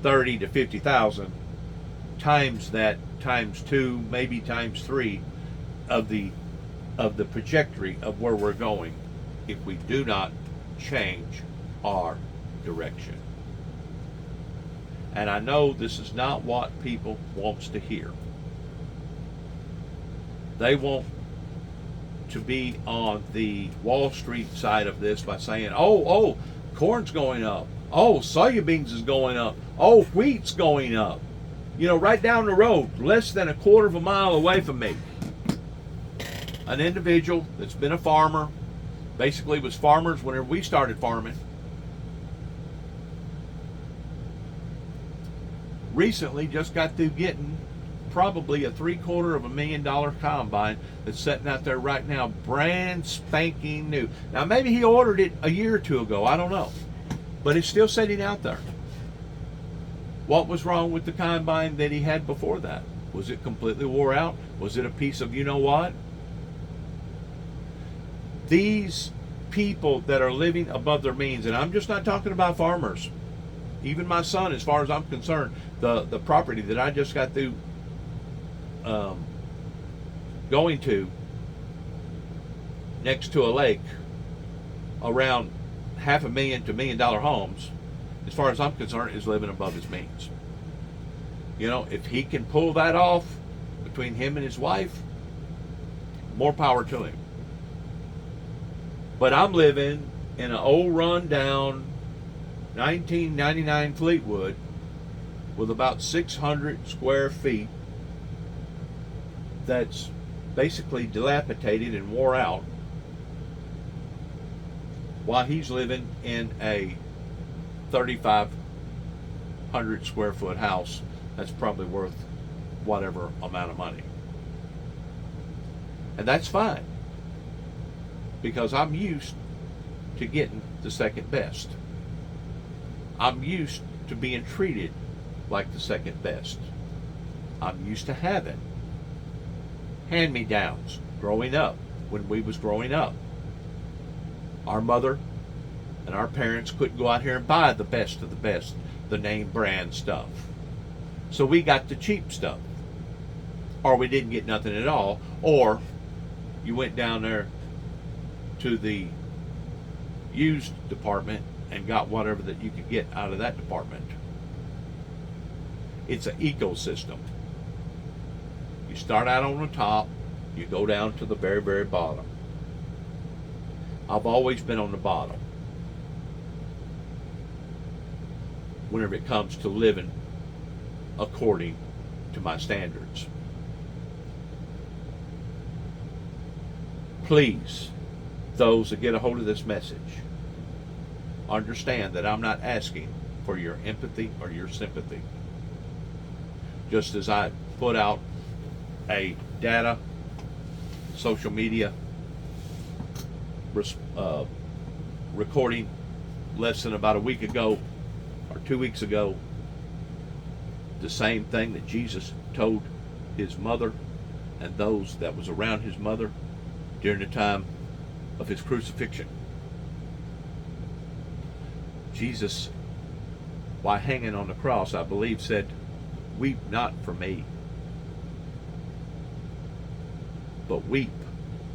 30 to 50,000, times that, times 2, maybe times 3 of the trajectory of where we're going, if we do not change our direction. And I know this is not what people wants to hear. They want to be on the Wall Street side of this by saying, oh, corn's going up. Oh, soybeans is going up. Oh, wheat's going up. You know, right down the road, less than a quarter of a mile away from me, an individual that's been a farmer, basically was farmers whenever we started farming, recently just got through getting probably a $750,000 combine that's sitting out there right now, brand spanking new. Now, maybe he ordered it a year or 2 ago, I don't know, but it's still sitting out there. What was wrong with the combine that he had before that? Was it completely wore out? Was it a piece of you know what? These people that are living above their means, and I'm just not talking about farmers. Even my son, as far as I'm concerned, the property that I just got through going to next to a lake, around $500,000 to $1 million homes, as far as I'm concerned, is living above his means. You know, if he can pull that off between him and his wife, more power to him. But I'm living in an old run-down 1999 Fleetwood with about 600 square feet that's basically dilapidated and wore out, while he's living in a 3,500 square foot house that's probably worth whatever amount of money. And that's fine, because I'm used to getting the second best. I'm used to being treated like the second best. I'm used to having hand-me-downs growing up. When we was growing up, our mother and our parents couldn't go out here and buy the best of the best, the name brand stuff. So we got the cheap stuff. Or we didn't get nothing at all. Or you went down there to the used department and got whatever that you could get out of that department. It's an ecosystem. You start out on the top, you go down to the very, very bottom. I've always been on the bottom whenever it comes to living according to my standards. Please, those that get a hold of this message, understand that I'm not asking for your empathy or your sympathy. Just as I put out a data, social media recording less than about a week ago or 2 weeks ago, the same thing that Jesus told his mother and those that was around his mother during the time of his crucifixion. Jesus, while hanging on the cross, I believe said, "Weep not for me, but weep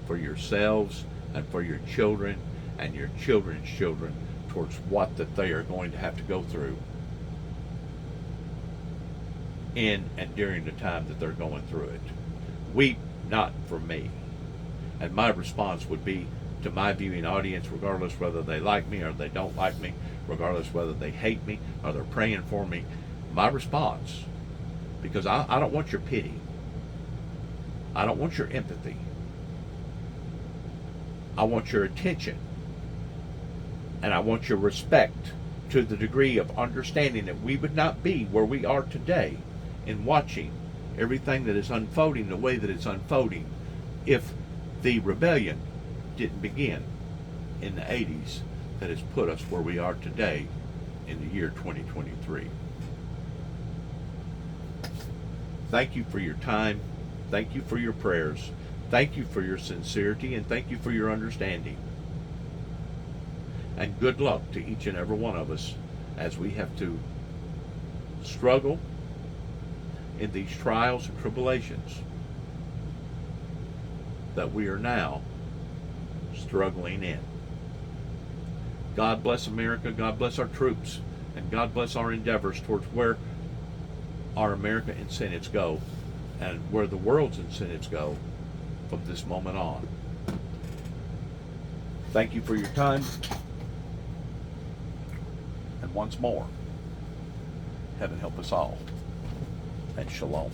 for yourselves and for your children and your children's children towards what that they are going to have to go through in and during the time that they're going through it. Weep not for me." And my response would be to my viewing audience, regardless whether they like me or they don't like me, regardless whether they hate me or they're praying for me, my response, because I don't want your pity, I don't want your empathy, I want your attention, and I want your respect to the degree of understanding that we would not be where we are today in watching everything that is unfolding the way that it's unfolding if the rebellion didn't begin in the 80s that has put us where we are today in the year 2023. Thank you for your time. Thank you for your prayers. Thank you for your sincerity, and thank you for your understanding. And good luck to each and every one of us as we have to struggle in these trials and tribulations that we are now struggling in. God bless America, God bless our troops, and God bless our endeavors towards where our America incentives go and where the world's incentives go from this moment on. Thank you for your time. And once more, heaven help us all. And shalom.